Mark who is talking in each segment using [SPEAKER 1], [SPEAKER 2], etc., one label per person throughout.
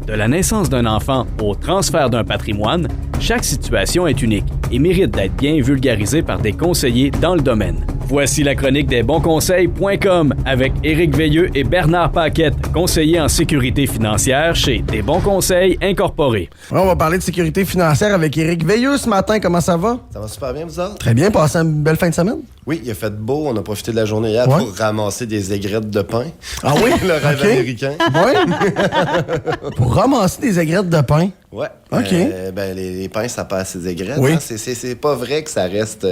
[SPEAKER 1] De la naissance d'un enfant au transfert d'un patrimoine, chaque situation est unique et mérite d'être bien vulgarisée par des conseillers dans le domaine. Voici la chronique des bonsconseils.com avec Éric Veilleux et Bernard Paquette, conseillers en sécurité financière chez Des Bons Conseils Incorporés.
[SPEAKER 2] On va parler de sécurité financière avec Éric Veilleux ce matin. Comment ça va?
[SPEAKER 3] Ça va super bien, vous autres?
[SPEAKER 2] Très bien. Passé une belle fin de semaine?
[SPEAKER 3] Oui, il a fait beau. On a profité de la journée hier pour ramasser des aigrettes de pain.
[SPEAKER 2] Ah oui?
[SPEAKER 3] Le rêve américain.
[SPEAKER 2] Oui? Pour ramasser des aigrettes de pain?
[SPEAKER 3] Oui.
[SPEAKER 2] OK.
[SPEAKER 3] Les pains, ça perd ses aigrettes.
[SPEAKER 2] Oui.
[SPEAKER 3] Hein? C'est pas vrai que ça reste...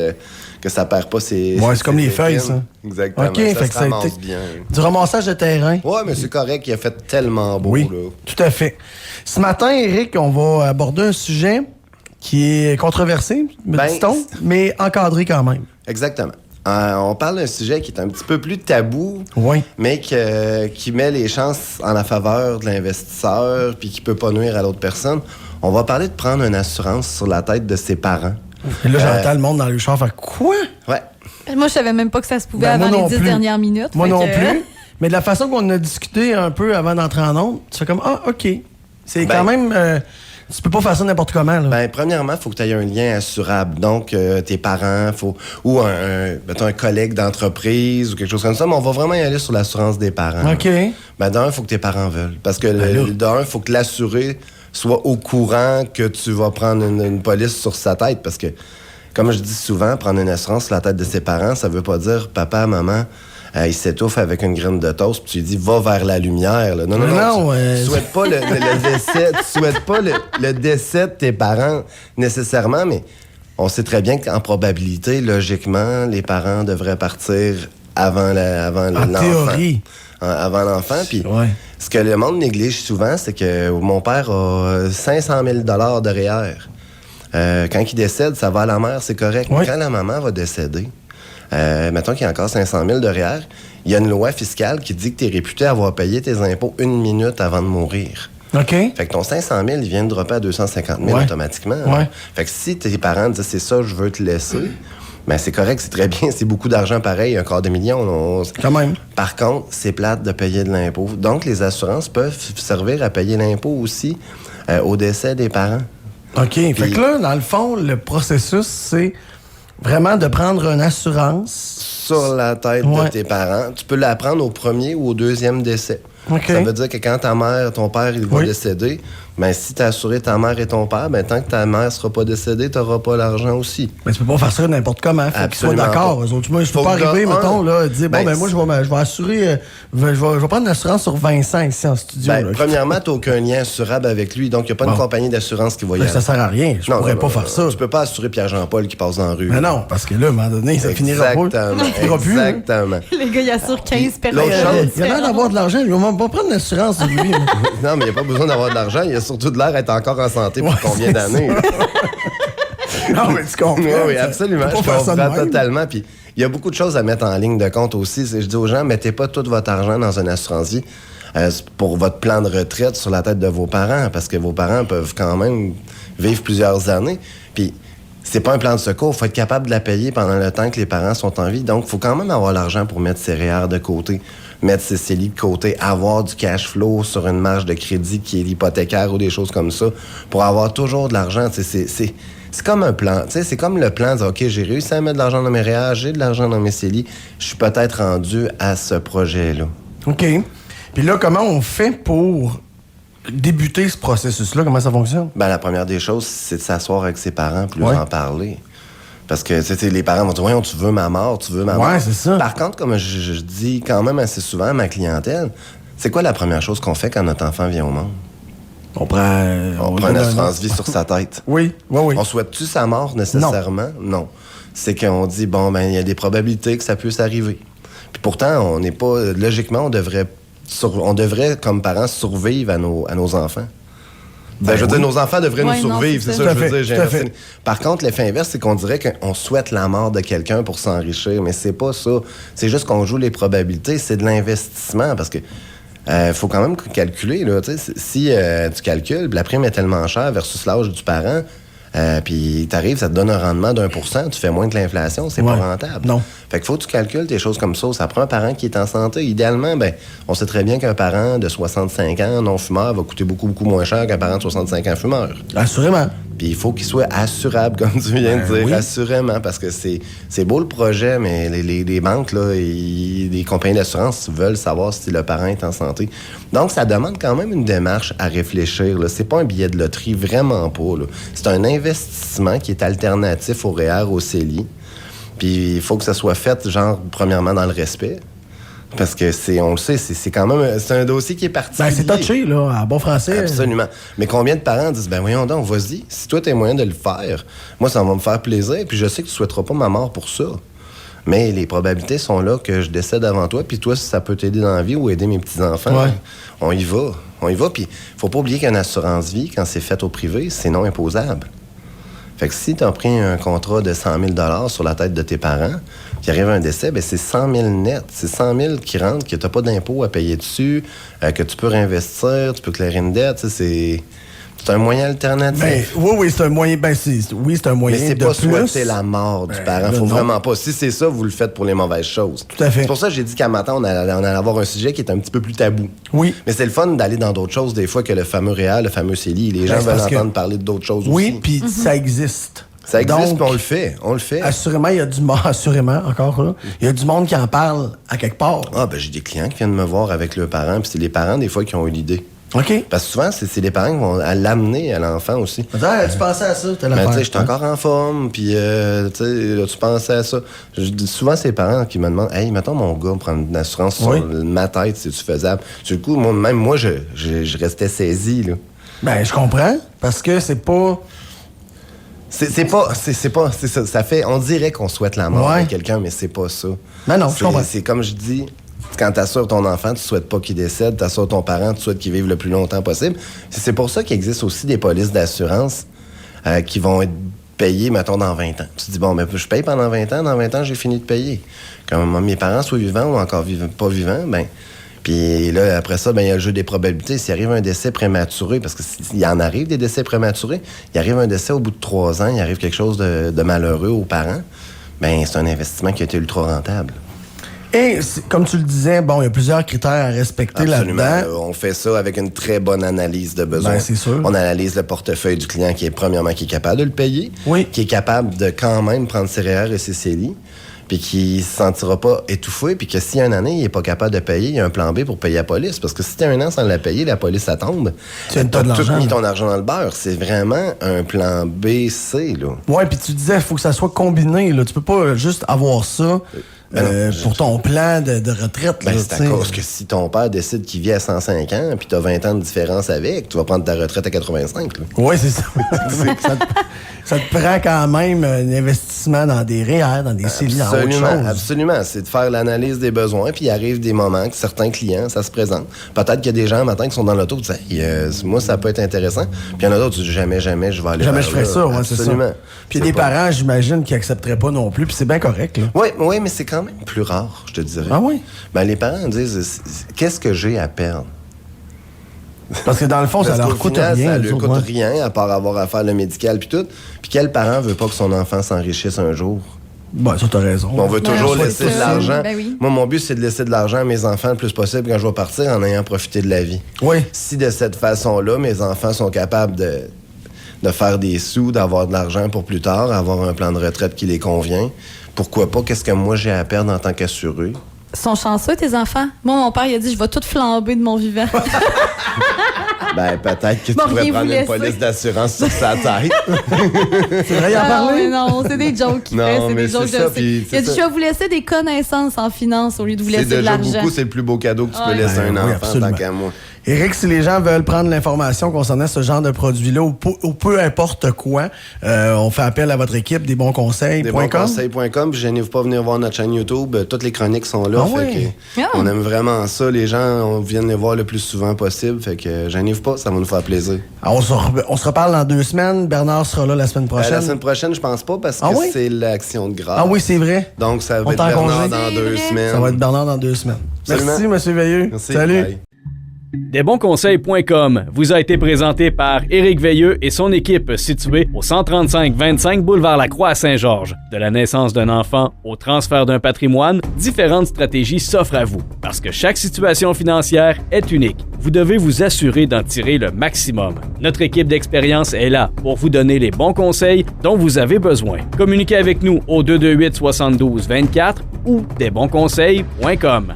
[SPEAKER 3] que ça perd pas ses...
[SPEAKER 2] Ouais, c'est comme les feuilles, ça.
[SPEAKER 3] Exactement.
[SPEAKER 2] OK,
[SPEAKER 3] ça
[SPEAKER 2] fait
[SPEAKER 3] se
[SPEAKER 2] que
[SPEAKER 3] ramasse bien.
[SPEAKER 2] Du ramassage de terrain.
[SPEAKER 3] Oui, mais c'est correct. Il a fait tellement beau.
[SPEAKER 2] Oui,
[SPEAKER 3] Là.
[SPEAKER 2] tout à fait. Ce matin, Éric, on va aborder un sujet qui est controversé, me dit-on, mais encadré quand même.
[SPEAKER 3] Exactement. On parle d'un sujet qui est un petit peu plus tabou,
[SPEAKER 2] oui.
[SPEAKER 3] mais qui met les chances en la faveur de l'investisseur puis qui peut pas nuire à l'autre personne. On va parler de prendre une assurance sur la tête de ses parents.
[SPEAKER 2] Et là, j'entends le monde dans le char faire quoi?
[SPEAKER 3] Ouais.
[SPEAKER 4] Moi, je savais même pas que ça se pouvait avant les 10 dernières minutes.
[SPEAKER 2] Moi non plus. Mais de la façon qu'on a discuté un peu avant d'entrer en onde, tu fais comme, ah, OK. C'est quand même... tu peux pas faire ça n'importe comment. Là.
[SPEAKER 3] Premièrement, il faut que tu aies un lien assurable. Donc, tes parents, ou un collègue d'entreprise ou quelque chose comme ça. Mais on va vraiment y aller sur l'assurance des parents.
[SPEAKER 2] OK.
[SPEAKER 3] D'un, il faut que tes parents veulent. Parce que d'un, il faut que l'assuré soit au courant que tu vas prendre une police sur sa tête. Parce que, comme je dis souvent, prendre une assurance sur la tête de ses parents, ça veut pas dire papa, maman... il s'étouffe avec une graine de toast, puis tu lui dis, va vers la lumière. Là. Non. Tu souhaites pas le décès. Tu souhaites pas le décès de tes parents nécessairement, mais on sait très bien qu'en probabilité, logiquement, les parents devraient partir avant l'enfant.
[SPEAKER 2] Théorie.
[SPEAKER 3] Avant l'enfant. Puis ce que le monde néglige souvent, c'est que mon père a 500 000 $ de REER. Quand il décède, ça va à la mère, c'est correct.
[SPEAKER 2] Oui.
[SPEAKER 3] Quand la maman va décéder, mettons qu'il y a encore 500 000 de REER, il y a une loi fiscale qui dit que tu es réputé avoir payé tes impôts 1 minute avant de mourir.
[SPEAKER 2] OK.
[SPEAKER 3] Fait que ton 500 000, il vient de dropper à 250 000 automatiquement.
[SPEAKER 2] Ouais.
[SPEAKER 3] Fait que si tes parents disent c'est ça, je veux te laisser, ben c'est correct, c'est très bien, c'est beaucoup d'argent pareil, $250 000.
[SPEAKER 2] Quand même.
[SPEAKER 3] Par contre, c'est plate de payer de l'impôt. Donc, les assurances peuvent servir à payer l'impôt aussi au décès des parents.
[SPEAKER 2] OK. Fait que là, dans le fond, le processus, c'est vraiment de prendre une assurance
[SPEAKER 3] sur la tête de tes parents. Tu peux la prendre au premier ou au deuxième décès.
[SPEAKER 2] Okay.
[SPEAKER 3] Ça veut dire que quand ta mère, ton père, il va décéder, ben, si tu as assuré ta mère et ton père, ben, tant que ta mère ne sera pas décédée, tu n'auras pas l'argent aussi.
[SPEAKER 2] Mais tu peux pas faire ça n'importe comment. Faut qu'ils soient d'accord. Moi, je peux pas arriver, mettons, là, dire, moi, je vais assurer, je vais prendre une assurance sur Vincent ici en studio.
[SPEAKER 3] Premièrement, tu n'as aucun lien assurable avec lui, donc il n'y a pas une compagnie d'assurance qui va y aller.
[SPEAKER 2] Ça sert à rien. Je pourrais pas faire ça.
[SPEAKER 3] Tu peux pas assurer Pierre-Jean-Paul qui passe dans la rue.
[SPEAKER 2] Mais non, parce que là, à un moment donné, ça finira pas.
[SPEAKER 3] Exactement.
[SPEAKER 4] Les gars, ils assurent 15 personnes.
[SPEAKER 2] Il a l'air d'avoir de l'argent. Il va pas prendre une assurance sur lui.
[SPEAKER 3] Non, mais il n'y a pas besoin d'avoir de l'argent. Il a surtout de l'air d'être encore en santé pour combien d'années.
[SPEAKER 2] Non, mais tu comprends.
[SPEAKER 3] Oui, absolument. Je comprends totalement. Puis il y a beaucoup de choses à mettre en ligne de compte aussi. Je dis aux gens, mettez pas tout votre argent dans une assurance vie pour votre plan de retraite sur la tête de vos parents, parce que vos parents peuvent quand même vivre plusieurs années. Puis c'est pas un plan de secours. Il faut être capable de la payer pendant le temps que les parents sont en vie. Donc, il faut quand même avoir l'argent pour mettre ses REER de côté, mettre ses CELI de côté, avoir du cash flow sur une marge de crédit qui est l'hypothécaire ou des choses comme ça, pour avoir toujours de l'argent. C'est comme un plan. C'est comme le plan de dire, OK, j'ai réussi à mettre de l'argent dans mes REER, j'ai de l'argent dans mes CELI, je suis peut-être rendu à ce projet-là.
[SPEAKER 2] OK. Puis là, comment on fait pour débuter ce processus-là? Comment ça fonctionne?
[SPEAKER 3] La première des choses, c'est de s'asseoir avec ses parents et leur en parler. Parce que les parents vont dire, voyons, tu veux ma mort, tu veux ma mort.
[SPEAKER 2] Ouais, c'est ça.
[SPEAKER 3] Par contre, comme je dis quand même assez souvent à ma clientèle, c'est quoi la première chose qu'on fait quand notre enfant vient au monde?
[SPEAKER 2] On prend
[SPEAKER 3] une assurance vie sur sa tête.
[SPEAKER 2] Oui.
[SPEAKER 3] On souhaite-tu sa mort nécessairement? Non. C'est qu'on dit, il y a des probabilités que ça puisse arriver. Puis pourtant, on n'est pas... Logiquement, on devrait, comme parents, survivre à nos enfants. Je veux dire, nos enfants devraient nous survivre, c'est ça que je veux dire. Par contre, l'effet inverse, c'est qu'on dirait qu'on souhaite la mort de quelqu'un pour s'enrichir, mais c'est pas ça. C'est juste qu'on joue les probabilités, c'est de l'investissement, parce que faut quand même calculer, là, si tu calcules, la prime est tellement chère versus l'âge du parent, Puis t'arrives, ça te donne un rendement d'1%, tu fais moins que l'inflation, c'est pas rentable.
[SPEAKER 2] Non.
[SPEAKER 3] Fait qu'il faut que tu calcules des choses comme ça. Ça prend un parent qui est en santé. Idéalement, on sait très bien qu'un parent de 65 ans non-fumeur va coûter beaucoup, beaucoup moins cher qu'un parent de 65 ans fumeur.
[SPEAKER 2] Assurément.
[SPEAKER 3] Puis il faut qu'il soit assurable, comme tu viens de dire, assurément, parce que c'est beau le projet, mais les banques, là, les compagnies d'assurance veulent savoir si le parent est en santé. Donc, ça demande quand même une démarche à réfléchir. Là. C'est pas un billet de loterie, vraiment pas. Là. C'est un investissement qui est alternatif au REER, au CELI. Puis il faut que ça soit fait, premièrement, dans le respect. Parce que on le sait, c'est quand même c'est un dossier qui est particulier.
[SPEAKER 2] C'est touché, là, en bon français.
[SPEAKER 3] Absolument. Mais combien de parents disent, voyons donc, vas-y, si toi, t'as moyen de le faire, moi, ça va me faire plaisir, puis je sais que tu souhaiteras pas ma mort pour ça. Mais les probabilités sont là que je décède avant toi, puis toi, si ça peut t'aider dans la vie ou aider mes petits-enfants, on y va. On y va, puis faut pas oublier qu'une assurance-vie, quand c'est fait au privé, c'est non imposable. Fait que si tu as pris un contrat de 100 000 sur la tête de tes parents, puis arrive un décès, c'est 100 000 net. C'est 100 000 qui rentrent, que tu n'as pas d'impôt à payer dessus, que tu peux réinvestir, tu peux clairer une dette. C'est un moyen alternatif.
[SPEAKER 2] Oui, c'est un moyen. C'est un moyen.
[SPEAKER 3] Mais c'est pas souhaiter la mort du parent. Faut vraiment pas. Si c'est ça, vous le faites pour les mauvaises choses.
[SPEAKER 2] Tout à fait.
[SPEAKER 3] C'est pour ça que j'ai dit qu'à matin, on allait avoir un sujet qui est un petit peu plus tabou.
[SPEAKER 2] Oui.
[SPEAKER 3] Mais c'est le fun d'aller dans d'autres choses, des fois, que le fameux REER, le fameux CELI. Les gens veulent entendre parler d'autres choses aussi.
[SPEAKER 2] Oui, puis ça existe.
[SPEAKER 3] Ça existe, puis on le fait.
[SPEAKER 2] Assurément, il y a du monde, encore là, il y a du monde qui en parle à quelque part.
[SPEAKER 3] J'ai des clients qui viennent me voir avec leurs parents, puis c'est les parents, des fois, qui ont eu l'idée.
[SPEAKER 2] OK.
[SPEAKER 3] Parce que souvent, c'est les parents qui vont l'amener à l'enfant aussi.
[SPEAKER 2] Tu pensais à ça, t'as l'affaire.
[SPEAKER 3] Tu sais, je suis encore en forme, puis tu pensais à ça. Souvent, c'est les parents qui me demandent, hey, mettons mon gars prendre une assurance sur ma tête, c'est-tu faisable? Du coup, moi, je restais saisi, là.
[SPEAKER 2] Je comprends, parce que c'est pas...
[SPEAKER 3] C'est ça. Ça fait, on dirait qu'on souhaite la mort de quelqu'un, mais c'est pas ça.
[SPEAKER 2] Non, je comprends.
[SPEAKER 3] C'est comme je dis, quand t'assures ton enfant, tu souhaites pas qu'il décède. T'assures ton parent, tu souhaites qu'il vive le plus longtemps possible. C'est pour ça qu'il existe aussi des polices d'assurance qui vont être payées, mettons, dans 20 ans. Tu te dis, je paye pendant 20 ans. Dans 20 ans, j'ai fini de payer. Quand mes parents soient vivants ou encore pas vivants, puis là, après ça, il y a le jeu des probabilités. S'il arrive un décès prématuré, parce qu'il en arrive des décès prématurés, il arrive un décès au bout de 3 ans, il arrive quelque chose de malheureux aux parents, c'est un investissement qui a été ultra rentable.
[SPEAKER 2] Et comme tu le disais, il y a plusieurs critères à respecter là-dedans.
[SPEAKER 3] On fait ça avec une très bonne analyse de besoin.
[SPEAKER 2] C'est sûr.
[SPEAKER 3] On analyse le portefeuille du client qui est capable de le payer, qui est capable de quand même prendre ses REER et ses CELI, puis qui ne se sentira pas étouffé, puis que si une année, il n'est pas capable de payer, il y a un plan B pour payer la police. Parce que si tu as un an sans la payer, la police, ça tombe. Tu as tout mis ton argent dans le beurre. C'est vraiment un plan B, C, là. Oui,
[SPEAKER 2] puis tu disais, il faut que ça soit combiné, là. Tu peux pas juste avoir ça... pour ton plan de retraite.
[SPEAKER 3] C'est à cause que si ton père décide qu'il vit à 105 ans puis tu as 20 ans de différence avec, tu vas prendre ta retraite à 85.
[SPEAKER 2] Oui, c'est ça. Ça te prend quand même un investissement dans des REER, dans des CELI, dans autre chose.
[SPEAKER 3] Absolument. C'est de faire l'analyse des besoins, puis il arrive des moments que certains clients, ça se présente. Peut-être qu'il y a des gens matin qui sont dans l'auto qui disent moi, ça peut être intéressant. Puis il y en a d'autres qui disent jamais je vais aller
[SPEAKER 2] jamais je ferais ça, c'est ça. Puis il y a des parents, j'imagine, qui n'accepteraient pas non plus, puis c'est bien correct.
[SPEAKER 3] Oui, mais c'est quand même plus rare, je te dirais.
[SPEAKER 2] Ah oui?
[SPEAKER 3] Les parents disent qu'est-ce que j'ai à perdre?
[SPEAKER 2] Parce que dans le fond, ça leur coûte rien.
[SPEAKER 3] Ça leur coûte rien, à part avoir à faire le médical puis tout. Puis quel parent veut pas que son enfant s'enrichisse un jour?
[SPEAKER 2] Ça, t'as raison.
[SPEAKER 3] On veut toujours laisser de l'argent. Moi, mon but, c'est de laisser de l'argent à mes enfants le plus possible quand je vais partir en ayant profité de la vie.
[SPEAKER 2] Oui.
[SPEAKER 3] Si de cette façon-là, mes enfants sont capables de faire des sous, d'avoir de l'argent pour plus tard, avoir un plan de retraite qui les convient, pourquoi pas? Qu'est-ce que moi j'ai à perdre en tant qu'assuré?
[SPEAKER 4] Ils sont chanceux, tes enfants. Moi, mon père, il a dit, je vais tout flamber de mon vivant.
[SPEAKER 3] Peut-être que tu pourrais prendre une police d'assurance sur sa tête.
[SPEAKER 2] C'est vrai, y en parler?
[SPEAKER 4] Non, c'est des jokes qu'il fait. C'est des jokes. Il a dit, je vais vous laisser des connaissances en finance au lieu de vous laisser de l'argent.
[SPEAKER 3] C'est déjà beaucoup, c'est le plus beau cadeau que tu peux laisser à un enfant, tant qu'à moi.
[SPEAKER 2] Éric, si les gens veulent prendre l'information concernant ce genre de produit-là ou peu importe quoi, on fait appel à votre équipe, desbonsconseils.com.
[SPEAKER 3] Desbonsconseils.com, puis gênez-vous pas venir voir notre chaîne YouTube. Toutes les chroniques sont là. On aime vraiment ça. Les gens, on vient les voir le plus souvent possible. Fait que gênez-vous pas, ça va nous faire plaisir.
[SPEAKER 2] On se reparle dans 2 semaines. Bernard sera là la semaine prochaine.
[SPEAKER 3] La semaine prochaine, je pense pas, parce que c'est l'action de grâce.
[SPEAKER 2] Ah oui, c'est vrai.
[SPEAKER 3] Donc, ça va être Bernard dans 2 semaines.
[SPEAKER 2] Ça va être Bernard dans 2 semaines. Merci, M. Veilleux.
[SPEAKER 3] Merci.
[SPEAKER 2] Salut.
[SPEAKER 3] Bye.
[SPEAKER 1] Desbonsconseils.com vous a été présenté par Éric Veilleux et son équipe située au 135-25 boulevard Lacroix à Saint-Georges. De la naissance d'un enfant au transfert d'un patrimoine, différentes stratégies s'offrent à vous. Parce que chaque situation financière est unique, vous devez vous assurer d'en tirer le maximum. Notre équipe d'expérience est là pour vous donner les bons conseils dont vous avez besoin. Communiquez avec nous au 228-72-24 ou desbonsconseils.com.